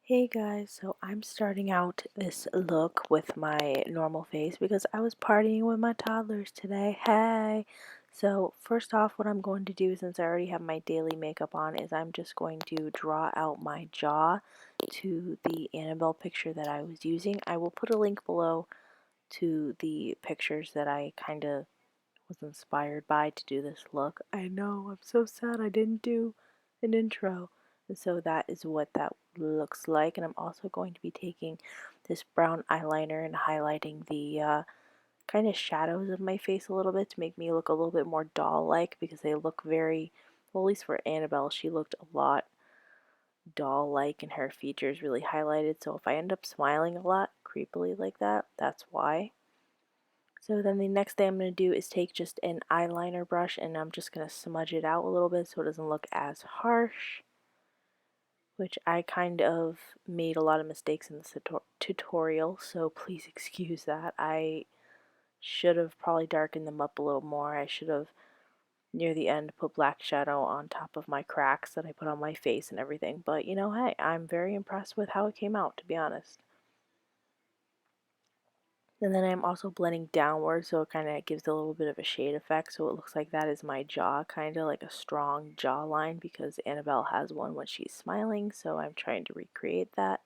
Hey guys, so I'm starting out this look with my normal face because I was partying with my toddlers today. Hey! So first off, what I'm going to do since I already have my daily makeup on is I'm just going to draw out my jaw to the Annabelle picture that I was using. I will put a link below to the pictures that I kind of was inspired by to do this look. I know, I'm so sad I didn't do an intro. And so that is what that looks like. And I'm also going to be taking this brown eyeliner and highlighting the kind of shadows of my face a little bit to make me look a little bit more doll-like because they look very, well, at least for Annabelle, she looked a lot doll-like and her features really highlighted. So if I end up smiling a lot creepily like that, that's why. So then the next thing I'm going to do is take just an eyeliner brush and I'm just going to smudge it out a little bit so it doesn't look as harsh, which I kind of made a lot of mistakes in this tutorial, so please excuse that. I should have probably darkened them up a little more. I should have, near the end, put black shadow on top of my cracks that I put on my face and everything, but you know, hey, I'm very impressed with how it came out, to be honest. And then I'm also blending downward so it kind of gives a little bit of a shade effect, so it looks like that is my jaw, kind of like a strong jawline because Annabelle has one when she's smiling, so I'm trying to recreate that.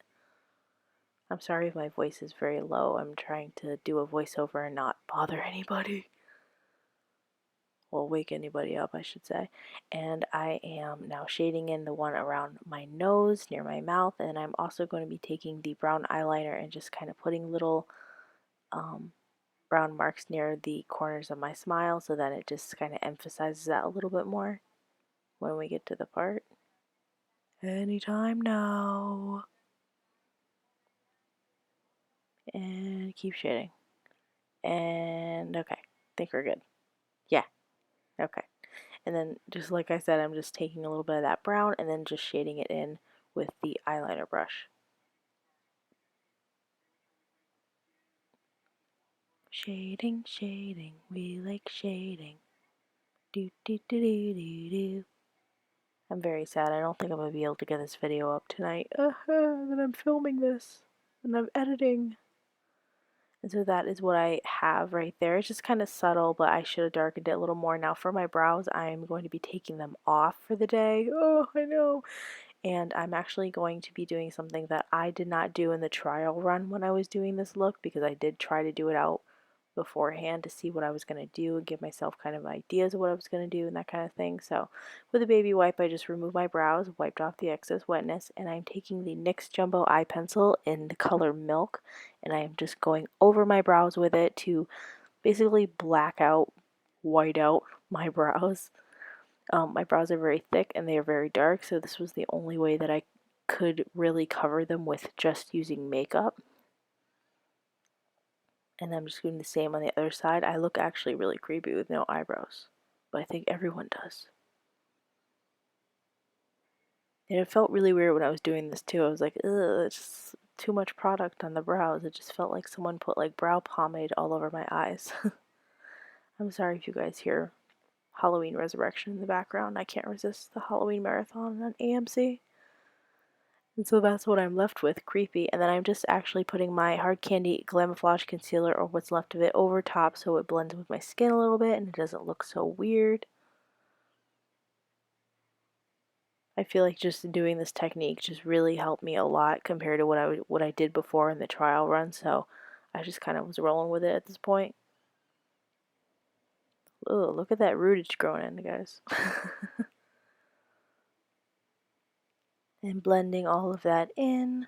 I'm sorry if my voice is very low. I'm trying to do a voiceover and not bother anybody. Well, wake anybody up, I should say. And I am now shading in the one around my nose, near my mouth, and I'm also going to be taking the brown eyeliner and just kind of putting little brown marks near the corners of my smile, so that it just kind of emphasizes that a little bit more when we get to the part. Anytime now. And keep shading. And okay, I think we're good. Yeah, okay. And then just like I said, I'm just taking a little bit of that brown and then just shading it in with the eyeliner brush. Shading, shading, we like shading. Do do do do do do. I'm very sad. I don't think I'm gonna be able to get this video up tonight. That I'm filming this and I'm editing. And so that is what I have right there. It's just kind of subtle, but I should have darkened it a little more. Now for my brows, I'm going to be taking them off for the day. Oh, I know. And I'm actually going to be doing something that I did not do in the trial run when I was doing this look, because I did try to do it out beforehand to see what I was going to do and give myself kind of ideas of what I was going to do and that kind of thing. So with a baby wipe, I just removed my brows, wiped off the excess wetness, and I'm taking the NYX Jumbo Eye Pencil in the color Milk, and I am just going over my brows with it to basically black out, white out my brows. My brows are very thick and they are very dark, so this was the only way that I could really cover them with just using makeup. And I'm just doing the same on the other side. I look actually really creepy with no eyebrows, but I think everyone does. And it felt really weird when I was doing this too. I was like, ugh, it's just too much product on the brows. It just felt like someone put like brow pomade all over my eyes. I'm sorry if you guys hear Halloween Resurrection in the background. I can't resist the Halloween marathon on AMC. And so that's what I'm left with, creepy. And then I'm just actually putting my Hard Candy Glamourflage concealer, or what's left of it, over top so it blends with my skin a little bit and it doesn't look so weird. I feel like just doing this technique just really helped me a lot compared to what I did before in the trial run, so I just kind of was rolling with it at this point. Oh, look at that rootage growing in, guys. And blending all of that in.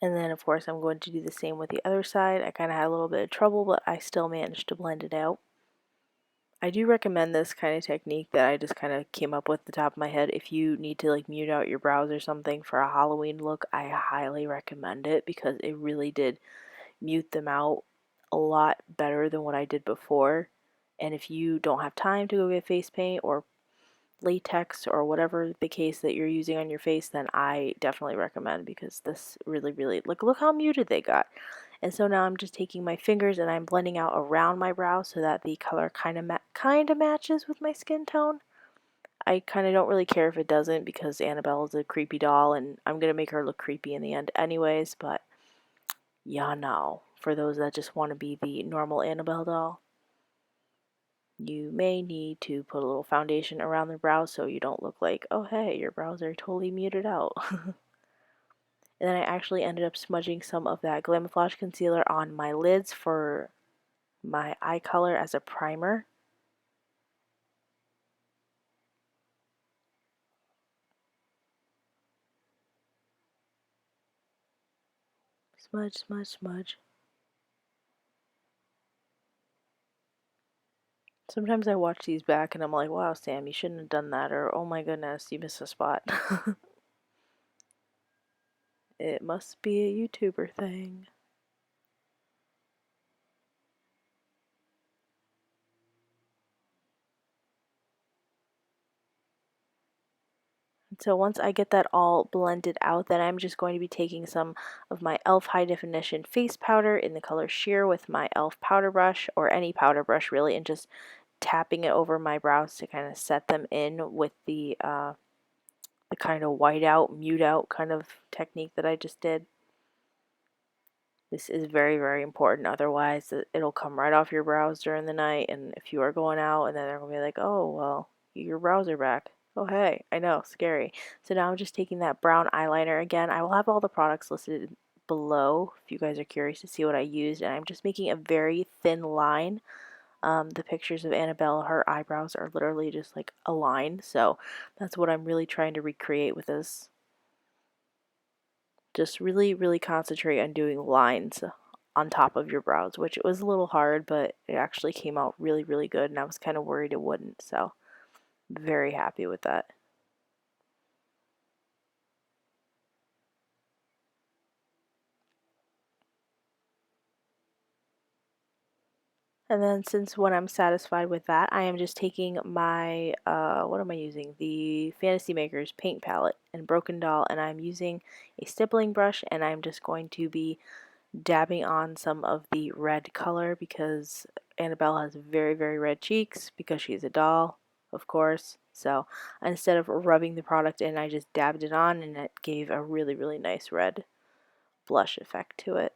And then, of course, I'm going to do the same with the other side. I kind of had a little bit of trouble, but I still managed to blend it out. I do recommend this kind of technique that I just kind of came up with at the top of my head. If you need to like mute out your brows or something for a Halloween look, I highly recommend it because it really did mute them out a lot better than what I did before. And if you don't have time to go get face paint or latex or whatever the case that you're using on your face, then I definitely recommend, because this really look how muted they got. And so now I'm just taking my fingers and I'm blending out around my brow so that the color kind of matches with my skin tone. I kind of don't really care if it doesn't because Annabelle is a creepy doll and I'm going to make her look creepy in the end anyways, but yeah, no. For those that just want to be the normal Annabelle doll, you may need to put a little foundation around the brows so you don't look like, oh hey, your brows are totally muted out. And then I actually ended up smudging some of that Glamourflage concealer on my lids for my eye color as a primer. Smudge, smudge, smudge. Sometimes I watch these back and I'm like, wow, Sam, you shouldn't have done that, or oh my goodness, you missed a spot. It must be a YouTuber thing. So once I get that all blended out, then I'm just going to be taking some of my e.l.f. High Definition Face Powder in the color Sheer with my e.l.f. powder brush, or any powder brush really, and just tapping it over my brows to kind of set them in with the kind of white out, mute out kind of technique that I just did. This is very, very important. Otherwise, it'll come right off your brows during the night. And if you are going out, and then they're going to be like, oh, well, your brows are back. Oh, hey, I know, scary. So now I'm just taking that brown eyeliner again. I will have all the products listed below if you guys are curious to see what I used. And I'm just making a very thin line. The pictures of Annabelle, her eyebrows are literally just like a line. So that's what I'm really trying to recreate with this. Just really, really concentrate on doing lines on top of your brows, which it was a little hard, but it actually came out really, really good, and I was kind of worried it wouldn't, so very happy with that. And then since when I'm satisfied with that, I am just taking my, what am I using? The Fantasy Makers paint palette in Broken Doll, and I'm using a stippling brush, and I'm just going to be dabbing on some of the red color because Annabelle has very, very red cheeks because she's a doll, of course. So instead of rubbing the product in, I just dabbed it on and it gave a really, really nice red blush effect to it.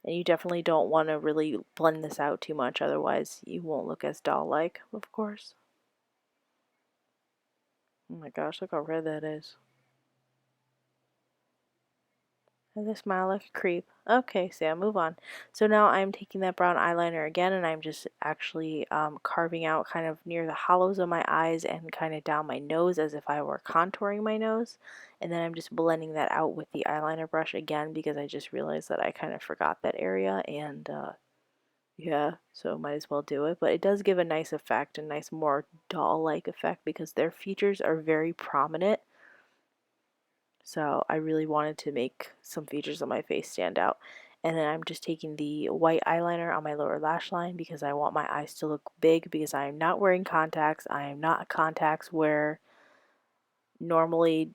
And you definitely don't want to really blend this out too much, otherwise you won't look as doll-like, of course. Oh my gosh, look how red that is. Does it smile like a creep? Okay, Sam, move on. So now I'm taking that brown eyeliner again and I'm just actually carving out kind of near the hollows of my eyes and kind of down my nose as if I were contouring my nose. And then I'm just blending that out with the eyeliner brush again because I just realized that I kind of forgot that area and yeah, so might as well do it. But it does give a nice effect, a nice more doll-like effect because their features are very prominent. So I really wanted to make some features on my face stand out. And then I'm just taking the white eyeliner on my lower lash line because I want my eyes to look big because I am not wearing contacts. I am not a contacts wearer normally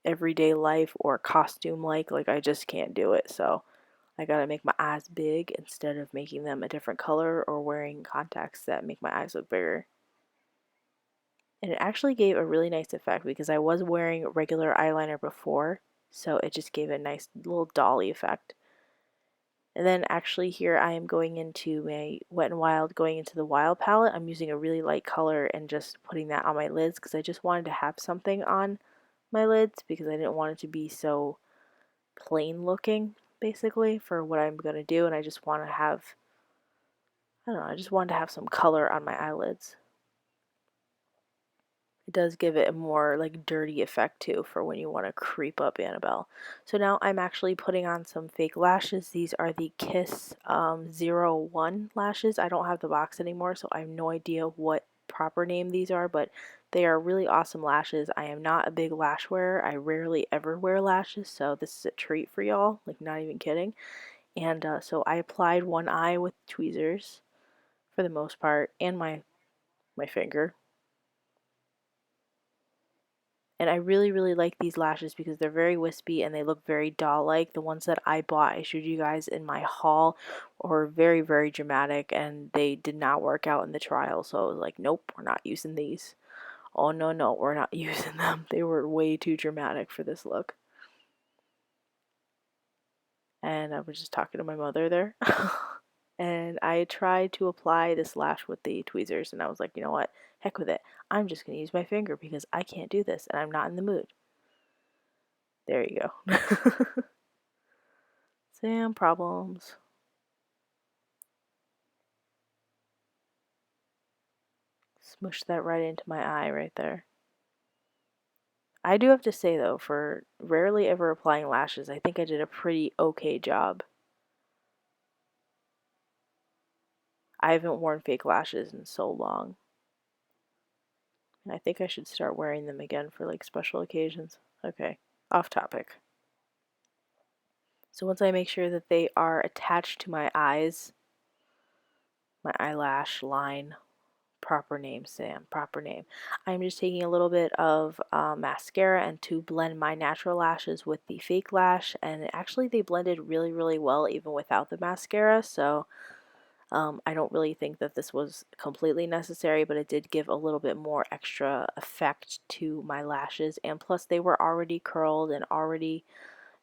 everyday life or costume like I just can't do it. So I gotta make my eyes big instead of making them a different color or wearing contacts that make my eyes look bigger. And it actually gave a really nice effect because I was wearing regular eyeliner before, so it just gave a nice little dolly effect. And then actually here I am going into my Wet n Wild, going into the Wild palette. I'm using a really light color and just putting that on my lids because I just wanted to have something on my lids because I didn't want it to be so plain looking, basically, for what I'm going to do. And I just want to have, I don't know, I just wanted to have some color on my eyelids. It does give it a more like dirty effect too for when you want to creep up Annabelle. So now I'm actually putting on some fake lashes. These are the Kiss 01 lashes. I don't have the box anymore, so I have no idea what proper name these are, but they are really awesome lashes. I am not a big lash wearer. I rarely ever wear lashes, so this is a treat for y'all, like not even kidding. And so I applied one eye with tweezers for the most part, and my finger. And I really, really like these lashes because they're very wispy and they look very doll-like. The ones that I bought, I showed you guys in my haul, were very, very dramatic and they did not work out in the trial. So I was like, nope, we're not using these. Oh, no, no, we're not using them. They were way too dramatic for this look. And I was just talking to my mother there. And I tried to apply this lash with the tweezers and I was like, you know what? Heck with it. I'm just going to use my finger because I can't do this and I'm not in the mood. There you go. Sam problems. Smush that right into my eye right there. I do have to say though, for rarely ever applying lashes, I think I did a pretty okay job. I haven't worn fake lashes in so long. I think I should start wearing them again for like special occasions. Okay, off topic. So once I make sure that they are attached to my eyes, my eyelash line, proper name, Sam, proper name. I'm just taking a little bit of mascara and to blend my natural lashes with the fake lash, and actually they blended really, really well even without the mascara, so I don't really think that this was completely necessary, but it did give a little bit more extra effect to my lashes, and plus they were already curled and already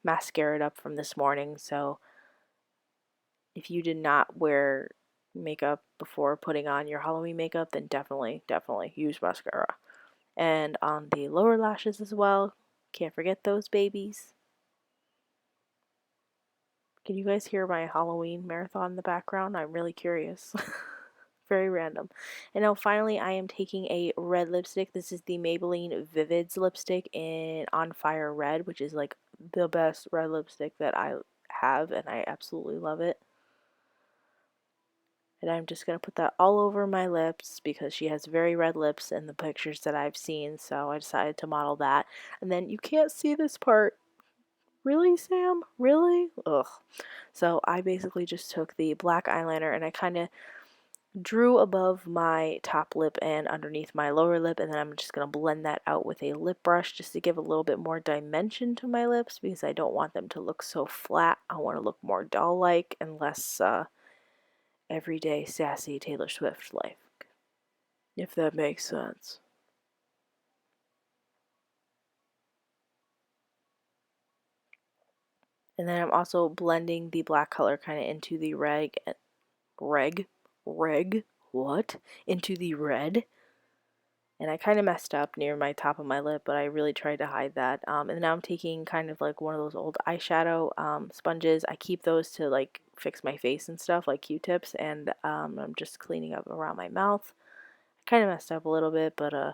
mascaraed up from this morning, so if you did not wear makeup before putting on your Halloween makeup, then definitely, definitely use mascara. And on the lower lashes as well, can't forget those babies. Can you guys hear my Halloween marathon in the background? I'm really curious. Very random. And now finally I am taking a red lipstick. This is the Maybelline Vivids lipstick in On Fire Red, which is like the best red lipstick that I have, and I absolutely love it. And I'm just going to put that all over my lips because she has very red lips in the pictures that I've seen, so I decided to model that. And then you can't see this part. Really, Sam? Really? Ugh. So I basically just took the black eyeliner and I kind of drew above my top lip and underneath my lower lip, and then I'm just going to blend that out with a lip brush just to give a little bit more dimension to my lips because I don't want them to look so flat. I want to look more doll-like and less everyday sassy Taylor Swift like, if that makes sense. And then I'm also blending the black color kind of into the reg, what? Into the red. And I kind of messed up near my top of my lip, but I really tried to hide that. And now I'm taking kind of like one of those old eyeshadow sponges. I keep those to like fix my face and stuff, like Q-tips, and I'm just cleaning up around my mouth. I kind of messed up a little bit, but I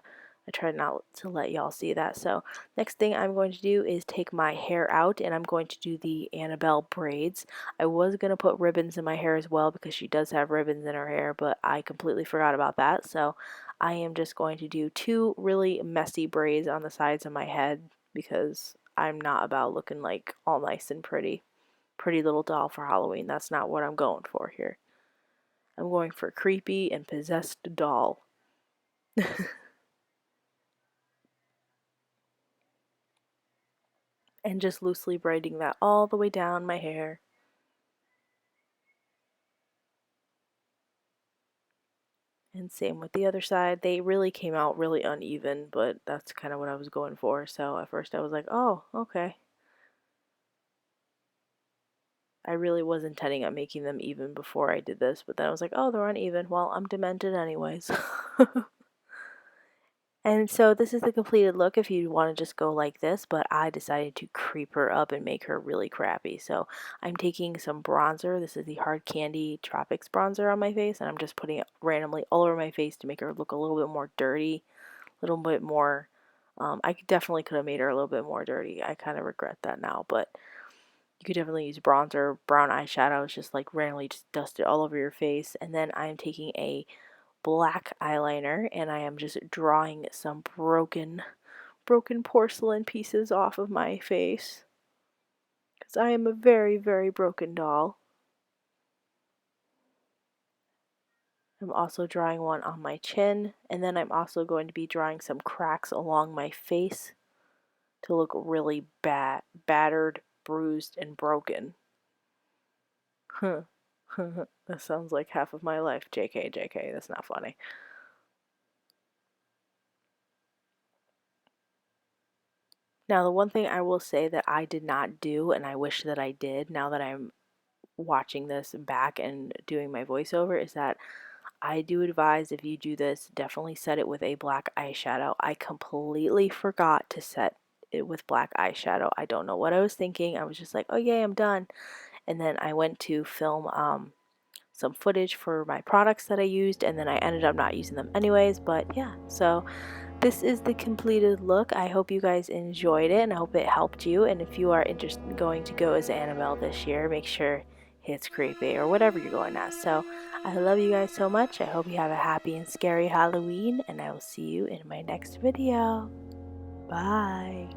tried not to let y'all see that. So next thing I'm going to do is take my hair out, and I'm going to do the Annabelle braids. I was going to put ribbons in my hair as well because she does have ribbons in her hair, but I completely forgot about that. So I am just going to do two really messy braids on the sides of my head because I'm not about looking like all nice and pretty. Pretty little doll for Halloween. That's not what I'm going for here. I'm going for creepy and possessed doll. And just loosely braiding that all the way down my hair. And same with the other side. They really came out really uneven, but that's kind of what I was going for. So at first I was like, oh, okay. I really was intending on making them even before I did this, but then I was like, oh, they're uneven. Well, I'm demented anyways. And so this is the completed look if you want to just go like this, but I decided to creep her up and make her really crappy. So I'm taking some bronzer. This is the Hard Candy Tropics bronzer on my face, and I'm just putting it randomly all over my face to make her look a little bit more dirty, a little bit more, I definitely could have made her a little bit more dirty. I kind of regret that now, but you could definitely use bronzer, brown eyeshadows, just like randomly just dust it all over your face. And then I'm taking a black eyeliner and I am just drawing some broken porcelain pieces off of my face because I am a very, very broken doll. I'm also drawing one on my chin, and then I'm also going to be drawing some cracks along my face to look really battered, bruised, and broken. Huh. That sounds like half of my life. JK, JK, that's not funny. Now, the one thing I will say that I did not do, and I wish that I did now that I'm watching this back and doing my voiceover, is that I do advise if you do this, definitely set it with a black eyeshadow. I completely forgot to set it with black eyeshadow. I don't know what I was thinking. I was just like, oh yay, I'm done. And then I went to film some footage for my products that I used, and then I ended up not using them anyways. But yeah, so this is the completed look. I hope you guys enjoyed it, and I hope it helped you. And if you are going to go as Annabelle this year, make sure it's creepy or whatever you're going as. So I love you guys so much. I hope you have a happy and scary Halloween, and I will see you in my next video. Bye.